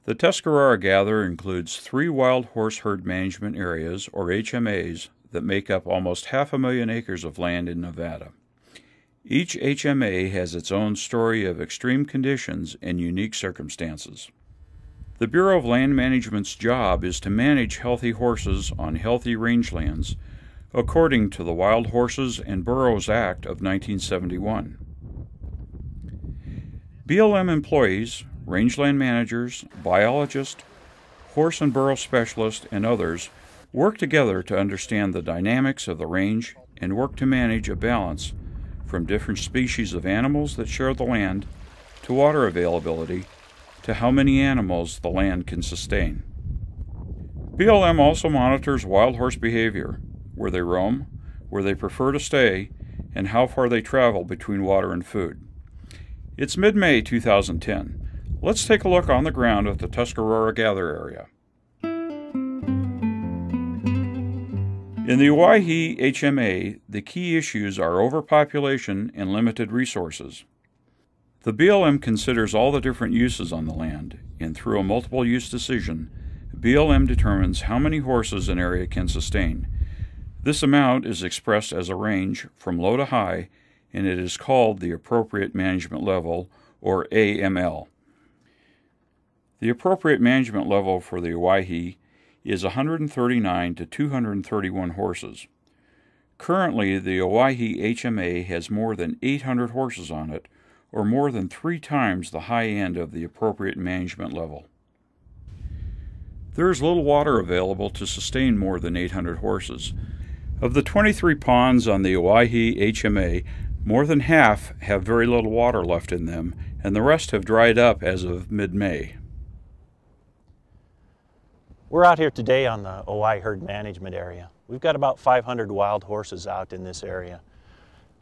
The Tuscarora Gather includes 3 wild horse herd management areas, or HMAs, that make up almost 500,000 acres of land in Nevada. Each HMA has its own story of extreme conditions and unique circumstances. The Bureau of Land Management's job is to manage healthy horses on healthy rangelands, according to the Wild Horses and Burros Act of 1971. BLM employees, rangeland managers, biologists, horse and burro specialists, and others work together to understand the dynamics of the range and work to manage a balance from different species of animals that share the land, to water availability, to how many animals the land can sustain. BLM also monitors wild horse behavior, where they roam, where they prefer to stay, and how far they travel between water and food. It's mid-May 2010. Let's take a look on the ground at the Tuscarora Gather area. In the Owyhee HMA, the key issues are overpopulation and limited resources. The BLM considers all the different uses on the land, and through a multiple-use decision, BLM determines how many horses an area can sustain. This amount is expressed as a range from low to high, and it is called the Appropriate Management Level, or AML. The Appropriate Management Level for the Owyhee is 139 to 231 horses. Currently, the Owyhee HMA has more than 800 horses on it, or more than 3 times the high end of the appropriate management level. There is little water available to sustain more than 800 horses. Of the 23 ponds on the Owyhee HMA, more than half have very little water left in them, and the rest have dried up as of mid-May. We're out here today on the Owyhee herd management area. We've got about 500 wild horses out in this area.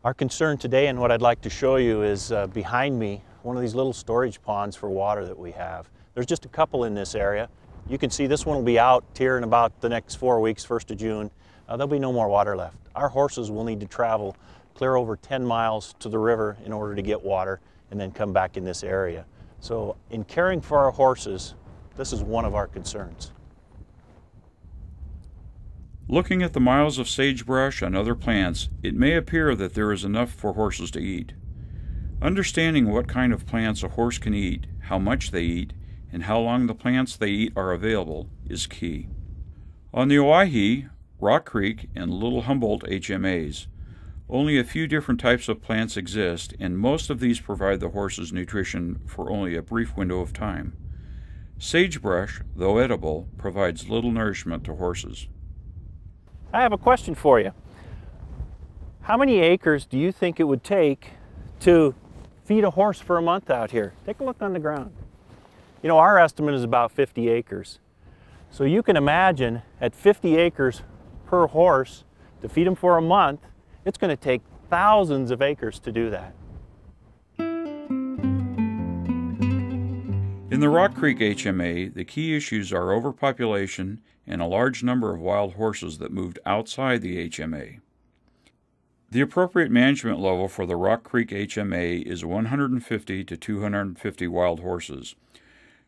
Our concern today, and what I'd like to show you, is behind me, one of these little storage ponds for water that we have. There's just a couple in this area. You can see this one will be out here in about the next 4 weeks, 1st of June. There'll be no more water left. Our horses will need to travel clear over 10 miles to the river in order to get water and then come back in this area. So in caring for our horses, this is one of our concerns. Looking at the miles of sagebrush and other plants, it may appear that there is enough for horses to eat. Understanding what kind of plants a horse can eat, how much they eat, and how long the plants they eat are available is key. On the Owyhee, Rock Creek, and Little Humboldt HMAs, only a few different types of plants exist, and most of these provide the horses nutrition for only a brief window of time. Sagebrush, though edible, provides little nourishment to horses. I have a question for you. How many acres do you think it would take to feed a horse for a month out here? Take a look on the ground. You know, our estimate is about 50 acres. So you can imagine at 50 acres per horse to feed them for a month, it's going to take thousands of acres to do that. In the Rock Creek HMA, the key issues are overpopulation and a large number of wild horses that moved outside the HMA. The appropriate management level for the Rock Creek HMA is 150 to 250 wild horses.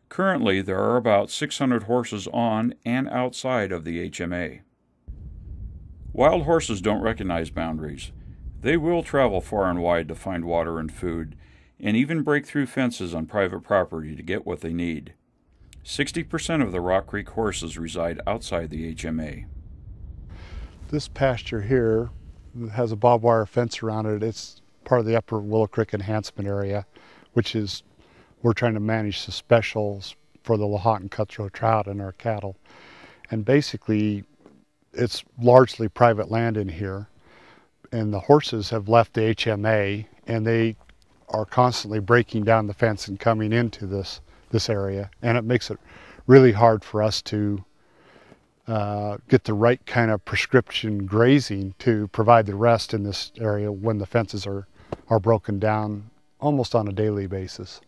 Currently, there are about 600 horses on and outside of the HMA. Wild horses don't recognize boundaries. They will travel far and wide to find water and food, and even break through fences on private property to get what they need. 60% of the Rock Creek horses reside outside the HMA. This pasture here has a barbed wire fence around it. It's part of the Upper Willow Creek Enhancement Area, which is, we're trying to manage the specials for the Lahontan cutthroat trout and our cattle. And basically, it's largely private land in here, and the horses have left the HMA, and they are constantly breaking down the fence and coming into this area, and it makes it really hard for us to get the right kind of prescription grazing to provide the rest in this area when the fences are broken down almost on a daily basis.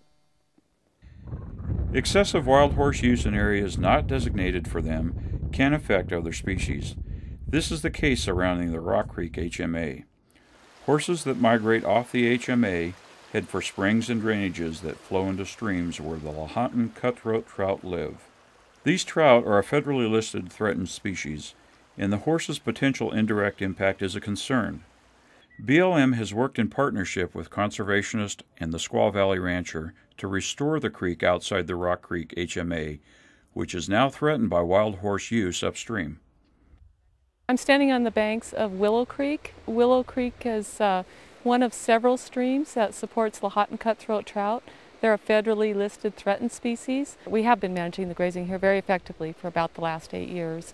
Excessive wild horse use in areas not designated for them can affect other species. This is the case surrounding the Rock Creek HMA. Horses that migrate off the HMA head for springs and drainages that flow into streams where the Lahontan cutthroat trout live. These trout are a federally listed threatened species, and the horse's potential indirect impact is a concern. BLM has worked in partnership with conservationists and the Squaw Valley rancher to restore the creek outside the Rock Creek HMA, which is now threatened by wild horse use upstream. I'm standing on the banks of Willow Creek. Willow Creek is one of several streams that supports Lahontan cutthroat trout. They're a federally listed threatened species. We have been managing the grazing here very effectively for about the last 8 years.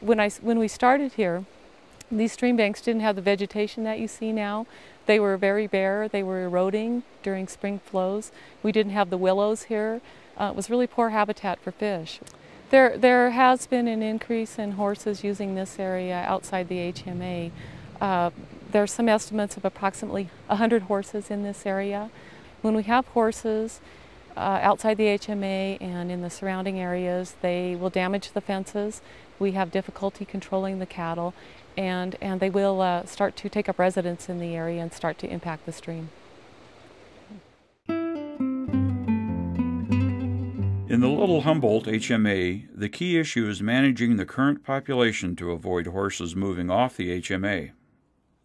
When we started here, these stream banks didn't have the vegetation that you see now. They were very bare. They were eroding during spring flows. We didn't have the willows here. It was really poor habitat for fish. There has been an increase in horses using this area outside the HMA. There are some estimates of approximately 100 horses in this area. When we have horses outside the HMA and in the surrounding areas, they will damage the fences. We have difficulty controlling the cattle, and they will start to take up residence in the area and start to impact the stream. In the Little Humboldt HMA, the key issue is managing the current population to avoid horses moving off the HMA.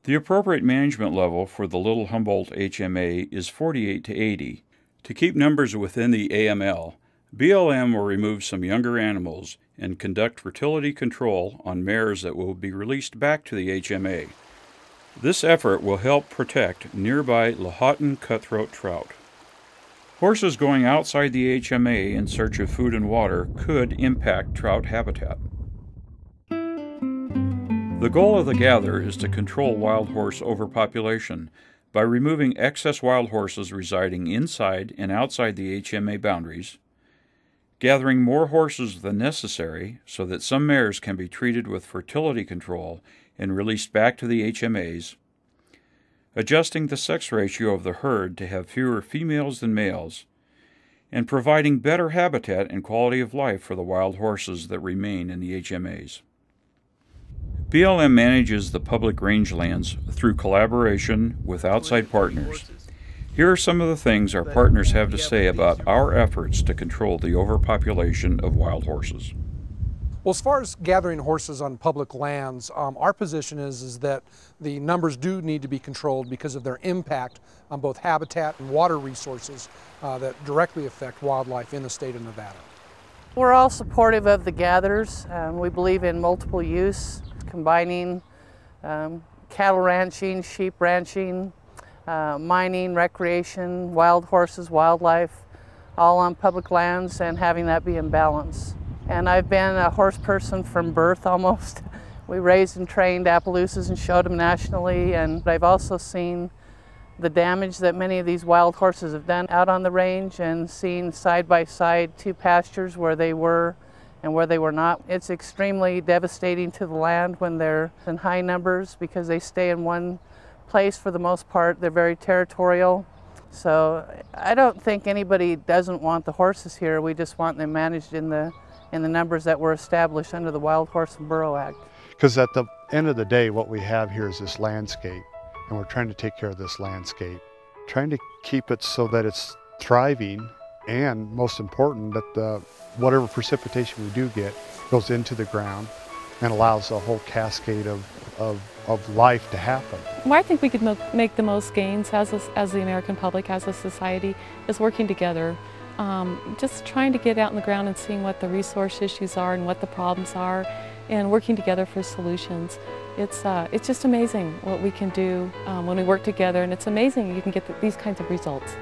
The appropriate management level for the Little Humboldt HMA is 48 to 80. To keep numbers within the AML, BLM will remove some younger animals and conduct fertility control on mares that will be released back to the HMA. This effort will help protect nearby Lahontan cutthroat trout. Horses going outside the HMA in search of food and water could impact trout habitat. The goal of the gather is to control wild horse overpopulation by removing excess wild horses residing inside and outside the HMA boundaries, gathering more horses than necessary so that some mares can be treated with fertility control and released back to the HMAs, adjusting the sex ratio of the herd to have fewer females than males, and providing better habitat and quality of life for the wild horses that remain in the HMAs. BLM manages the public rangelands through collaboration with outside partners. Here are some of the things our partners have to say about our efforts to control the overpopulation of wild horses. Well, as far as gathering horses on public lands, our position is that the numbers do need to be controlled because of their impact on both habitat and water resources that directly affect wildlife in the state of Nevada. We're all supportive of the gathers. We believe in multiple use, combining cattle ranching, sheep ranching, mining, recreation, wild horses, wildlife, all on public lands, and having that be in balance. And I've been a horse person from birth almost. We raised and trained Appaloosas and showed them nationally, and I've also seen the damage that many of these wild horses have done out on the range, and seen side by side two pastures where they were and where they were not. It's extremely devastating to the land when they're in high numbers because they stay in one place for the most part. They're very territorial. So I don't think anybody doesn't want the horses here. We just want them managed in the numbers that were established under the Wild Horse and Burro Act. Because at the end of the day, what we have here is this landscape, and we're trying to take care of this landscape, trying to keep it so that it's thriving, and most important, that whatever precipitation we do get goes into the ground and allows a whole cascade of life to happen. Where I think we could make the most gains as the American public, as a society, is working together. Just trying to get out in the ground and seeing what the resource issues are and what the problems are, and working together for solutions. It's just amazing what we can do when we work together, and it's amazing you can get these kinds of results.